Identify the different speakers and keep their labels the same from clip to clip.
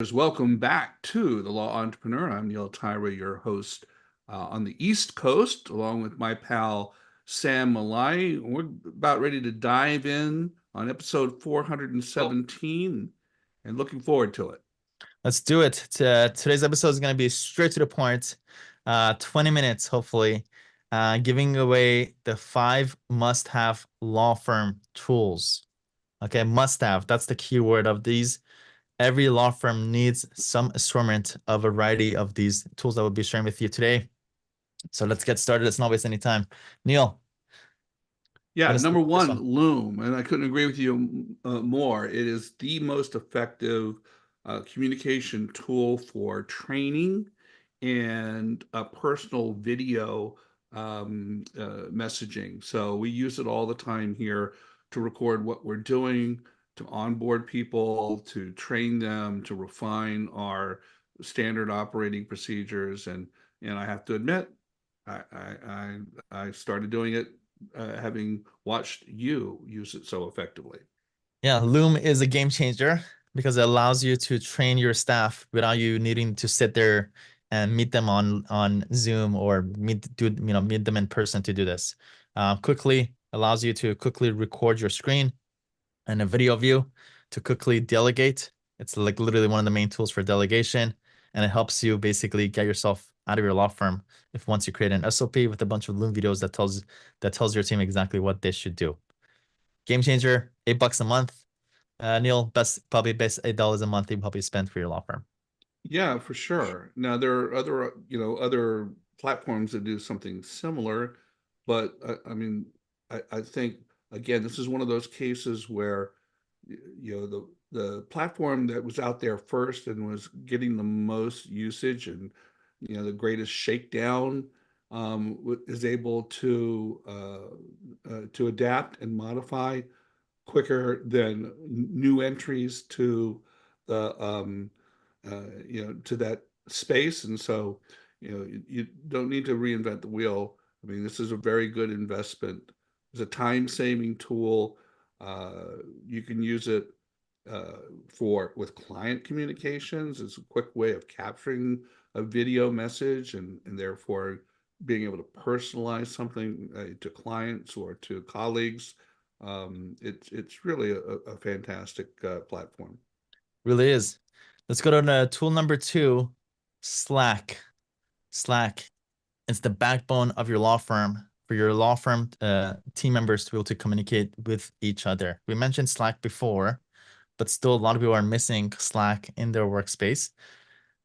Speaker 1: Welcome back to The Law Entrepreneur. I'm Neil Tyra, your host on the East Coast, along with my pal Sam Mollaei. We're about ready to dive in on episode 417 and looking forward to it.
Speaker 2: Let's do it. Today's episode is going to be straight to the point, 20 minutes, hopefully, giving away the 5 must-have law firm tools. Okay, must-have. That's the key word of these. Every law firm needs some assortment, a variety of these tools that we'll be sharing with you today. So let's get started. Let's not waste any time. Neil,
Speaker 1: Yeah,
Speaker 2: hit us
Speaker 1: number
Speaker 2: with this
Speaker 1: one,
Speaker 2: one.
Speaker 1: Loom, and I couldn't agree with you more. It is the most effective communication tool for training and personal video messaging. So we use it all the time here to record what we're doing, to onboard people, to train them, to refine our standard operating procedures. And I have to admit, I started doing it having watched you use it so effectively.
Speaker 2: Yeah, Loom is a game changer because it allows you to train your staff without you needing to sit there and meet them on Zoom or meet them in person to do this. Quickly allows you to quickly record your screen and a video view to quickly delegate. It's like literally one of the main tools for delegation, and it helps you basically get yourself out of your law firm if once you create an SOP with a bunch of Loom videos that tells your team exactly what they should do. Game changer, $8 a month. Neil, probably best $8 a month you probably spend for your law firm.
Speaker 1: Yeah, for sure. Now there are other, other platforms that do something similar, but I mean, I think again, this is one of those cases where the platform that was out there first and was getting the most usage and the greatest shakedown is able to adapt and modify quicker than new entries to the to that space. And so you don't need to reinvent the wheel. I mean, this is a very good investment. It's a time-saving tool. You can use it for with client communications. It's a quick way of capturing a video message and therefore being able to personalize something to clients or to colleagues. It's really a fantastic platform.
Speaker 2: Really is. Let's go to tool number 2, Slack. Slack. It's the backbone of your law firm for your law firm team members to be able to communicate with each other. We mentioned Slack before, but still a lot of people are missing Slack in their workspace.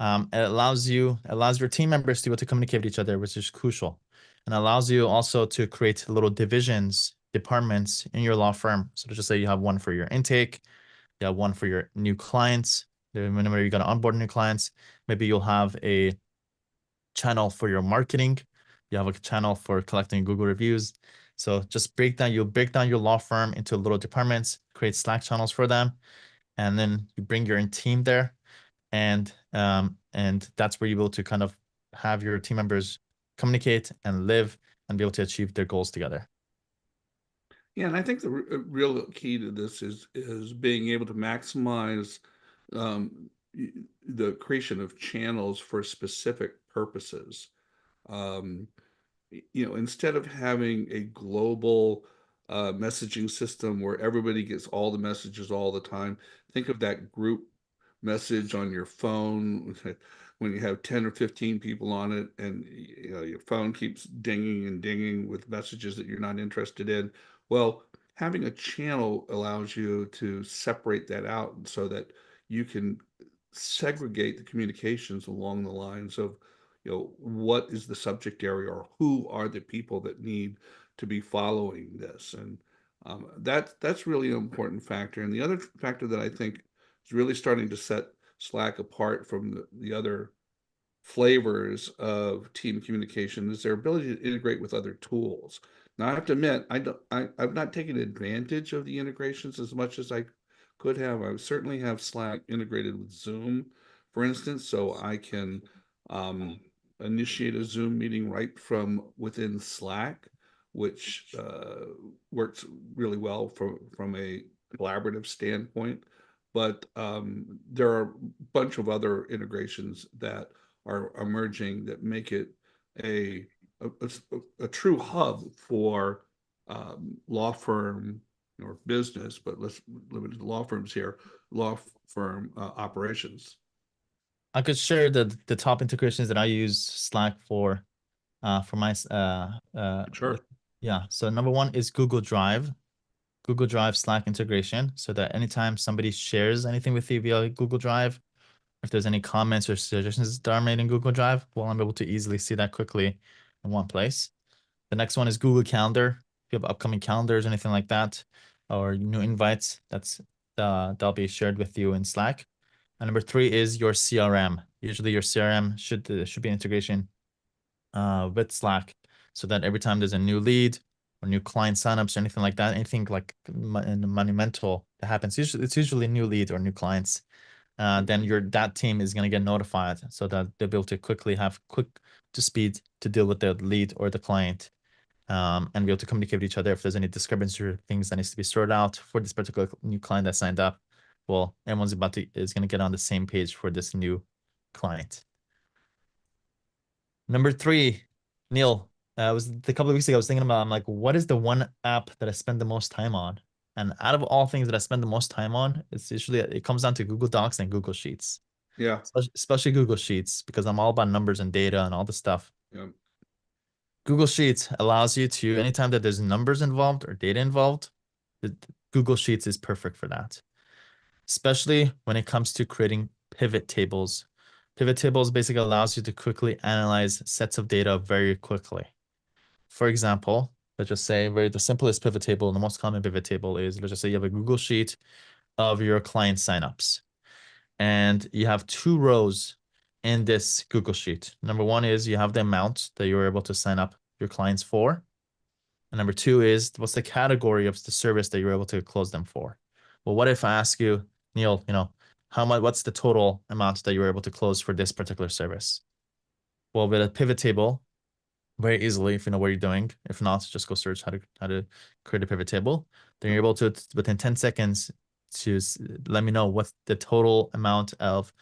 Speaker 2: It allows your team members to be able to communicate with each other, which is crucial, and allows you also to create little departments in your law firm. So to just say you have one for your intake, you have one for your new clients. Whenever you're going to onboard new clients, maybe you'll have a channel for your marketing. You have a channel for collecting Google reviews. So just you'll break down your law firm into little departments, create Slack channels for them, and then you bring your team there, and that's where you're able to kind of have your team members communicate and live and be able to achieve their goals together.
Speaker 1: Yeah, and I think the real key to this is being able to maximize the creation of channels for specific purposes. Um, Instead of having a global messaging system where everybody gets all the messages all the time, think of that group message on your phone when you have 10 or 15 people on it and your phone keeps dinging and dinging with messages that you're not interested in. Well, having a channel allows you to separate that out so that you can segregate the communications along the lines of what is the subject area or who are the people that need to be following this. And that's really an important factor. And the other factor that I think is really starting to set Slack apart from the other flavors of team communication is their ability to integrate with other tools. Now, I have to admit, I've not taken advantage of the integrations as much as I could have. I certainly have Slack integrated with Zoom, for instance, so I can initiate a Zoom meeting right from within Slack, which works really well from a collaborative standpoint. but there are a bunch of other integrations that are emerging that make it a a true hub for law firm or business, but let's limit it to law firms here, law firm operations.
Speaker 2: I could share the top integrations that I use Slack for my
Speaker 1: Sure.
Speaker 2: yeah. So number one is Google Drive. Google Drive Slack integration, so that anytime somebody shares anything with you via Google Drive, if there's any comments or suggestions that are made in Google Drive, well, I'm able to easily see that quickly in one place. The next one is Google Calendar. If you have upcoming calendars, anything like that, or new invites, that'll be shared with you in Slack. And number three is your CRM. Usually your CRM should be integration with Slack, so that every time there's a new lead or new client signups or anything like that, anything like monumental that happens, it's usually new lead or new clients, then that team is going to get notified, so that they'll be able to quickly have quick to speed to deal with the lead or the client, and be able to communicate with each other if there's any discrepancy or things that needs to be sorted out for this particular new client that signed up. Well, everyone's is going to get on the same page for this new client. Number three, Neil, was a couple of weeks ago, I was thinking about, I'm like, what is the one app that I spend the most time on? And out of all things that I spend the most time on, it comes down to Google Docs and Google Sheets,
Speaker 1: Yeah.
Speaker 2: especially Google Sheets, because I'm all about numbers and data and all this stuff.
Speaker 1: Yeah.
Speaker 2: Google Sheets allows you to, anytime that there's numbers involved or data involved, Google Sheets is perfect for that, especially when it comes to creating pivot tables. Pivot tables basically allows you to quickly analyze sets of data very quickly. For example, let's just say the simplest pivot table, the most common pivot table is, let's just say you have a Google Sheet of your client signups, and you have two rows in this Google Sheet. Number one is you have the amount that you're able to sign up your clients for. And number two is what's the category of the service that you're able to close them for. Well, what if I ask you, Neil, how much, what's the total amount that you're able to close for this particular service? Well, with a pivot table, very easily, if you know what you're doing. If not, just go search how to create a pivot table. Then you're able to, within 10 seconds, to let me know what the total amount of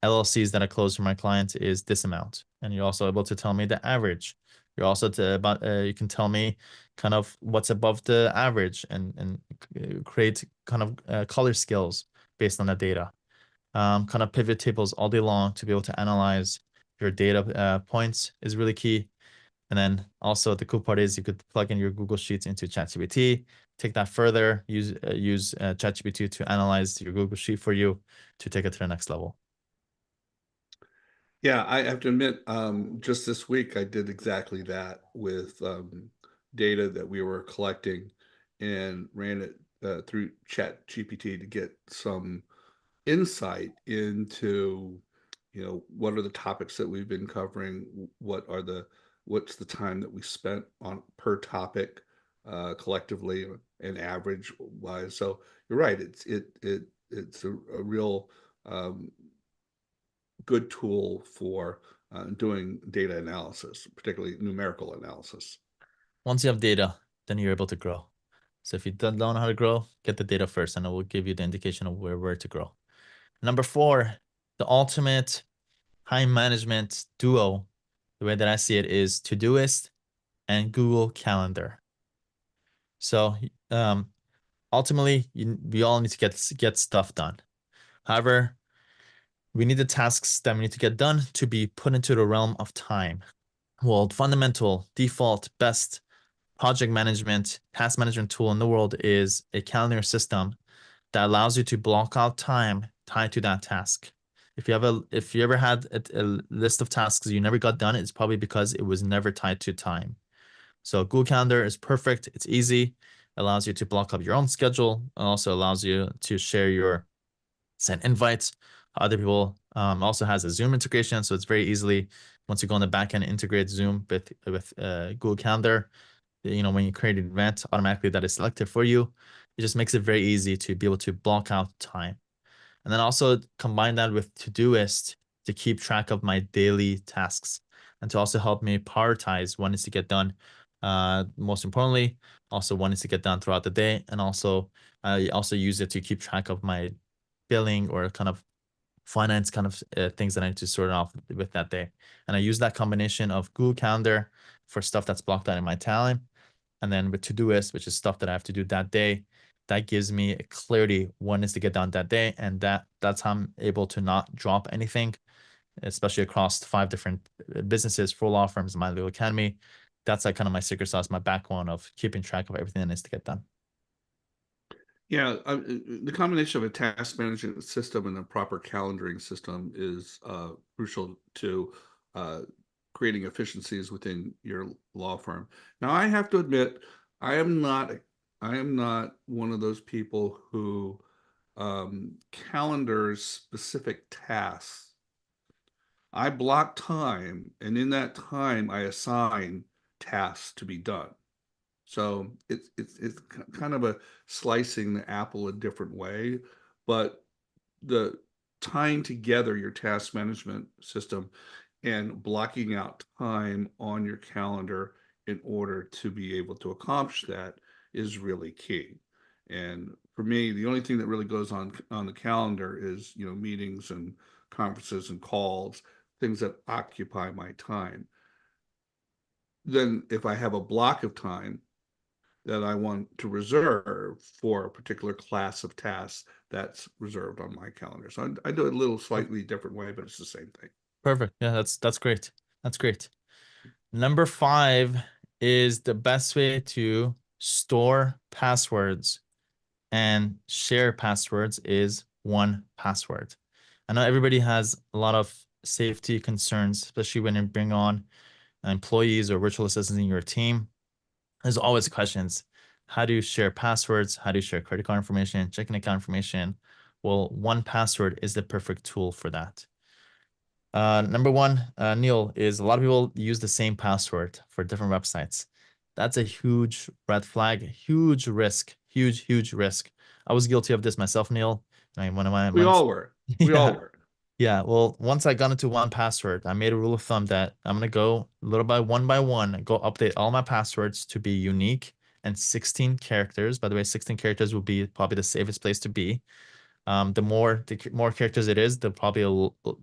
Speaker 2: LLCs that I closed for my client is this amount. And you're also able to tell me the average. You're also you can tell me kind of what's above the average, and create kind of color skills based on the data. Kind of pivot tables all day long to be able to analyze your data points is really key. And then also the cool part is you could plug in your Google Sheets into ChatGPT, take that further, use ChatGPT to analyze your Google Sheet for you to take it to the next level.
Speaker 1: Yeah, I have to admit, just this week I did exactly that with data that we were collecting and ran it through Chat GPT to get some insight into, what are the topics that we've been covering, what's the time that we spent on per topic collectively and average wise. So you're right, it's a real good tool for doing data analysis, particularly numerical analysis.
Speaker 2: Once you have data, then you're able to grow. So if you don't know how to grow, get the data first, and it will give you the indication of where to grow. Number four, the ultimate time management duo, the way that I see it, is Todoist and Google Calendar. So ultimately, we all need to get stuff done. However, we need the tasks that we need to get done to be put into the realm of time. Well, fundamental, default, best project management, task management tool in the world is a calendar system that allows you to block out time tied to that task. If you ever had a list of tasks you never got done, it's probably because it was never tied to time. So Google Calendar is perfect. It's easy, allows you to block up your own schedule, and also allows you to send invites to other people. Also has a Zoom integration, so it's very easily, once you go on the back end, integrate Zoom with Google Calendar. When you create an event, automatically that is selected for you. It just makes it very easy to be able to block out time. And then also combine that with Todoist to keep track of my daily tasks and to also help me prioritize what needs to get done. Most importantly, also what needs to get done throughout the day. And also, I also use it to keep track of my billing or kind of finance kind of things that I need to sort off with that day. And I use that combination of Google Calendar for stuff that's blocked out in my time. And then with Todoist, which is stuff that I have to do that day, that gives me a clarity what needs to get done that day. And that's how I'm able to not drop anything, especially across 5 different businesses, 4 law firms, my little academy. That's like kind of my secret sauce, my backbone of keeping track of everything that needs to get done.
Speaker 1: Yeah, the combination of a task management system and a proper calendaring system is crucial to uh, creating efficiencies within your law firm. Now, I have to admit, I am not I am not one of those people who calendars specific tasks. I block time, and in that time, I assign tasks to be done. So it's kind of a slicing the apple a different way, but the tying together your task management system and blocking out time on your calendar in order to be able to accomplish that is really key. And for me, the only thing that really goes on the calendar is, meetings and conferences and calls, things that occupy my time. Then if I have a block of time that I want to reserve for a particular class of tasks, that's reserved on my calendar. So I do it a little slightly different way, but it's the same thing.
Speaker 2: Perfect. Yeah, that's great. That's great. Number 5 is the best way to store passwords and share passwords is 1Password. I know everybody has a lot of safety concerns, especially when you bring on employees or virtual assistants in your team. There's always questions. How do you share passwords? How do you share credit card information, checking account information? Well, 1Password is the perfect tool for that. Number one, Neil, is a lot of people use the same password for different websites. That's a huge red flag, huge risk, huge risk. I was guilty of this myself, Neil. One of my
Speaker 1: We
Speaker 2: months.
Speaker 1: all were. We all
Speaker 2: Yeah.
Speaker 1: were.
Speaker 2: Yeah. Well, once I got into 1Password, I made a rule of thumb that I'm gonna go little by one, go update all my passwords to be unique and 16 characters. By the way, 16 characters will be probably the safest place to be. The more characters it is, the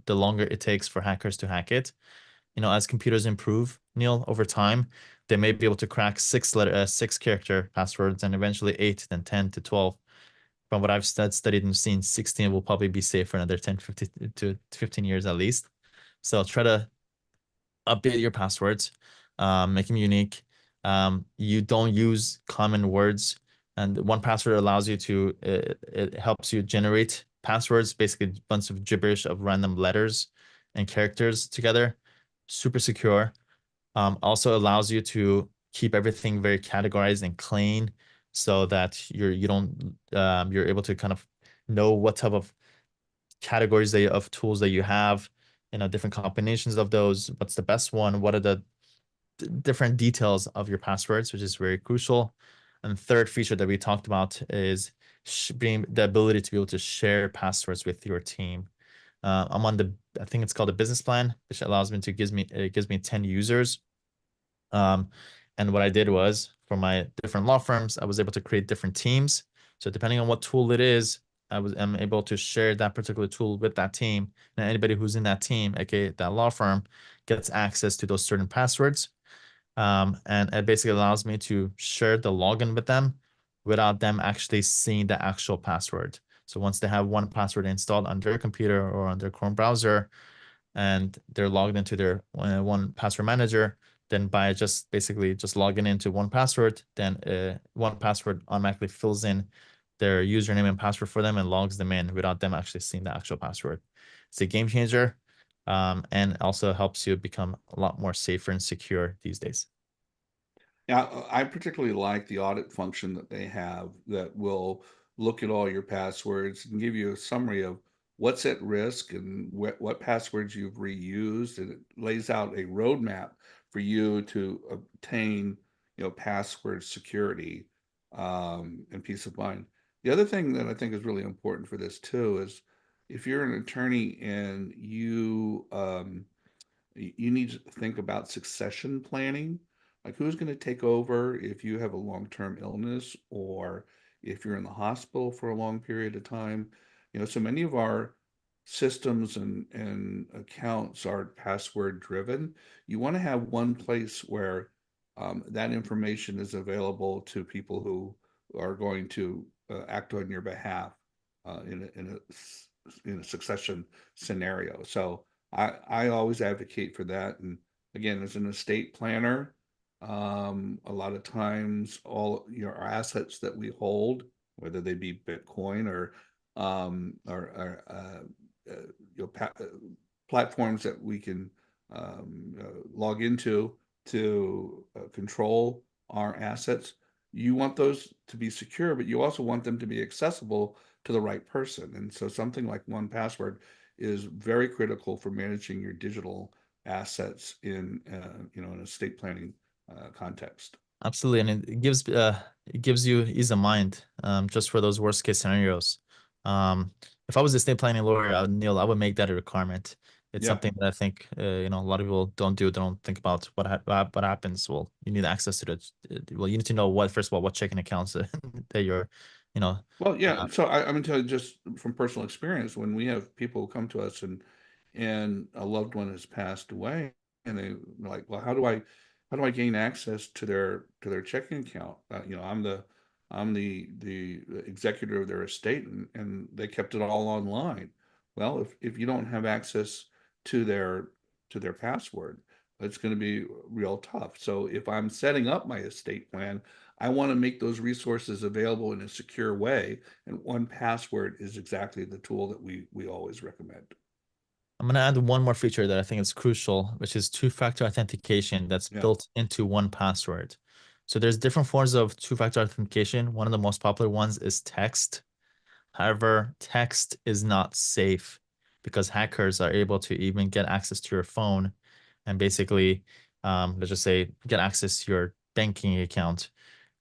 Speaker 2: longer it takes for hackers to hack it. As computers improve, Neil, over time, they may be able to crack 6 character passwords and eventually 8, then 10 to 12. From what I've studied and seen, 16 will probably be safe for another 10, 15 to 15 years at least. So try to update your passwords, make them unique. You don't use common words, and 1Password allows you to. It helps you generate passwords, basically a bunch of gibberish of random letters and characters together. Super secure. Also allows you to keep everything very categorized and clean, so that you don't you're able to kind of know what type of categories of tools that you have, different combinations of those. What's the best one? What are the different details of your passwords, which is very crucial. And third feature that we talked about is being the ability to be able to share passwords with your team. I'm on I think it's called a business plan, which allows me to it gives me 10 users. And what I did was for my different law firms, I was able to create different teams. So depending on what tool it is, I'm able to share that particular tool with that team. And anybody who's in that team, aka that law firm, gets access to those certain passwords. And it basically allows me to share the login with them without them actually seeing the actual password. So once they have 1Password installed on their computer or on their Chrome browser, and they're logged into their 1Password manager, then by just logging into 1Password, then 1Password automatically fills in their username and password for them and logs them in without them actually seeing the actual password. It's a game changer, and also helps you become a lot more safer and secure these days.
Speaker 1: Yeah, I particularly like the audit function that they have that will look at all your passwords and give you a summary of what's at risk and what passwords you've reused, and it lays out a roadmap for you to obtain, password security and peace of mind. The other thing that I think is really important for this too is if you're an attorney and you need to think about succession planning, like who's going to take over if you have a long-term illness or if you're in the hospital for a long period of time. So many of our systems and accounts are password driven. You want to have one place where that information is available to people who are going to act on your behalf in a succession scenario. So I always advocate for that. And again, as an estate planner, a lot of times all your assets that we hold, whether they be Bitcoin or platforms that we can log into to control our assets. You want those to be secure, but you also want them to be accessible to the right person. And so something like 1Password is very critical for managing your digital assets in an estate planning context.
Speaker 2: Absolutely, and it gives you ease of mind, just for those worst case scenarios. If I was a estate planning lawyer, Neil, I would make that a requirement. It's
Speaker 1: Yeah.
Speaker 2: something that I think a lot of people don't do. They don't think about what happens. Well, you need access to well, you need to know first of all, what checking accounts that you're, you know,
Speaker 1: Well, yeah.
Speaker 2: uh,
Speaker 1: So I'm gonna tell you just from personal experience, when we have people come to us and a loved one has passed away, and they're like, well, how do I gain access to their checking account? I'm the executor of their estate, and they kept it all online. Well, if you don't have access to their password, it's going to be real tough. So if I'm setting up my estate plan, I want to make those resources available in a secure way, and 1Password is exactly the tool that we always recommend.
Speaker 2: I'm gonna add one more feature that I think is crucial, which is two-factor authentication that's
Speaker 1: Yeah,
Speaker 2: built into 1Password. So there's different forms of two-factor authentication. One of the most popular ones is text. However, text is not safe because hackers are able to even get access to your phone and basically, let's just say, get access to your banking account,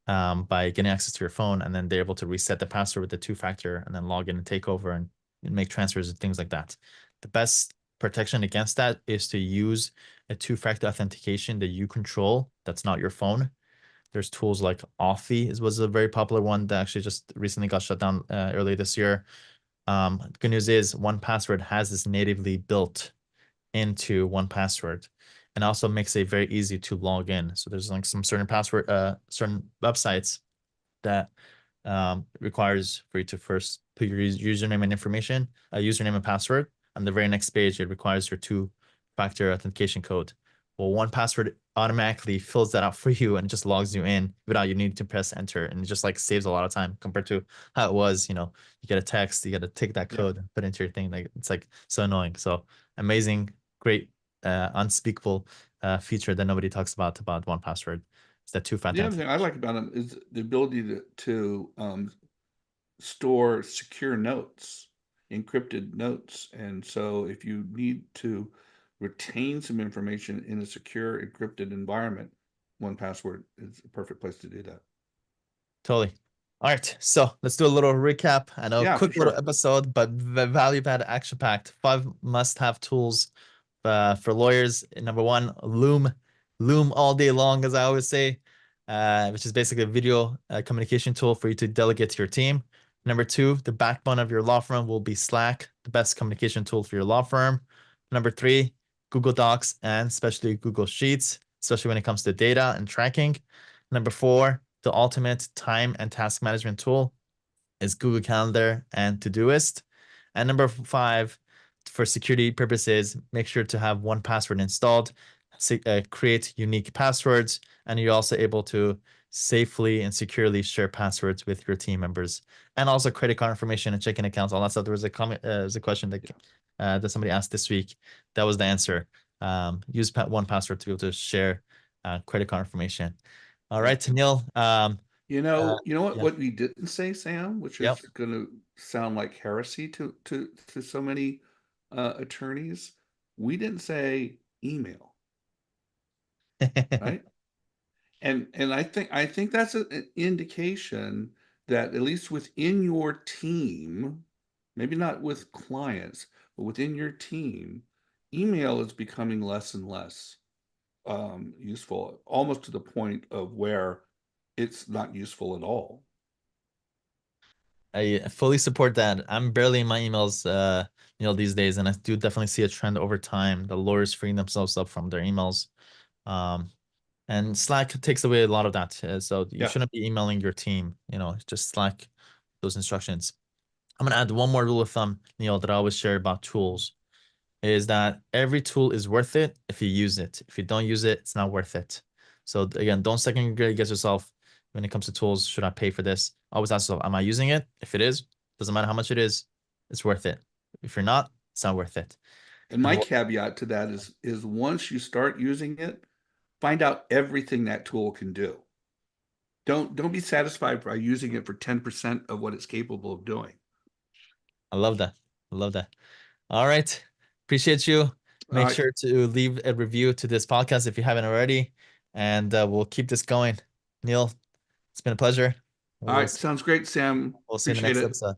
Speaker 2: by getting access to your phone, and then they're able to reset the password with the two-factor and then log in and take over and make transfers and things like that. The best protection against that is to use a two-factor authentication that you control that's not your phone. There's tools like Authy was a very popular one that actually just recently got shut down early this year. Good news is 1Password has this natively built into 1Password and also makes it very easy to log in. So there's like some certain websites that requires for you to first put your username and information, username and password. On the very next page, it requires your two-factor authentication code. Well, 1Password automatically fills that out for you and just logs you in without you needing to press enter, and it just like saves a lot of time compared to how it was. You get a text, you got to take that
Speaker 1: yeah.
Speaker 2: code and put it into your thing. Like it's like so annoying. So amazing, great, unspeakable feature that nobody talks about 1Password. It's that two-factor
Speaker 1: The other thing I
Speaker 2: authentication.
Speaker 1: like about them is the ability to store secure notes, encrypted notes. And so if you need to retain some information in a secure encrypted environment, 1Password is a perfect place to do that.
Speaker 2: Totally. All right. So let's do a little recap. I know,
Speaker 1: Yeah, for
Speaker 2: quick little
Speaker 1: sure.
Speaker 2: episode, but value add, action packed. 5 must have tools for lawyers. Number one, Loom. Loom all day long, as I always say, which is basically a video communication tool for you to delegate to your team. Number two, the backbone of your law firm will be Slack, the best communication tool for your law firm. Number three, Google Docs and especially Google Sheets, especially when it comes to data and tracking. Number four, the ultimate time and task management tool is Google Calendar and Todoist. And number five, for security purposes, make sure to have 1Password installed, create unique passwords, and you're also able to safely and securely share passwords with your team members, and also credit card information and checking accounts, all that stuff. There was a comment, was a question that somebody asked this week. That was the answer. Use 1Password to be able to share credit card information. All
Speaker 1: Yeah.
Speaker 2: right, Neil.
Speaker 1: You know what
Speaker 2: Yeah.
Speaker 1: what we didn't say, Sam, which
Speaker 2: Yep.
Speaker 1: is going to sound like heresy to so many attorneys. We didn't say email, right? And I think that's an indication that at least within your team, maybe not with clients, but within your team, email is becoming less and less useful, almost to the point of where it's not useful at all.
Speaker 2: I fully support that. I'm barely in my emails, these days, and I do definitely see a trend over time. The lawyers freeing themselves up from their emails. Um, and Slack takes away a lot of that. So you
Speaker 1: Yeah.
Speaker 2: shouldn't be emailing your team, just Slack those instructions. I'm gonna add one more rule of thumb, Neil, that I always share about tools, is that every tool is worth it if you use it. If you don't use it, it's not worth it. So again, don't second guess yourself when it comes to tools. Should I pay for this? Always ask yourself, am I using it? If it is, doesn't matter how much it is, it's worth it. If you're not, it's not worth it.
Speaker 1: And
Speaker 2: And
Speaker 1: my
Speaker 2: what
Speaker 1: caveat to that is once you start using it, find out everything that tool can do. Don't be satisfied by using it for 10% of what it's capable of doing.
Speaker 2: I love that. I love that. All right. Appreciate you.
Speaker 1: All
Speaker 2: Make
Speaker 1: right.
Speaker 2: sure to leave a review to this podcast if you haven't already. And we'll keep this going. Neil, it's been a pleasure.
Speaker 1: All
Speaker 2: We'll
Speaker 1: right.
Speaker 2: see,
Speaker 1: Sounds great, Sam.
Speaker 2: we'll see you in the
Speaker 1: Appreciate
Speaker 2: next
Speaker 1: it.
Speaker 2: episode.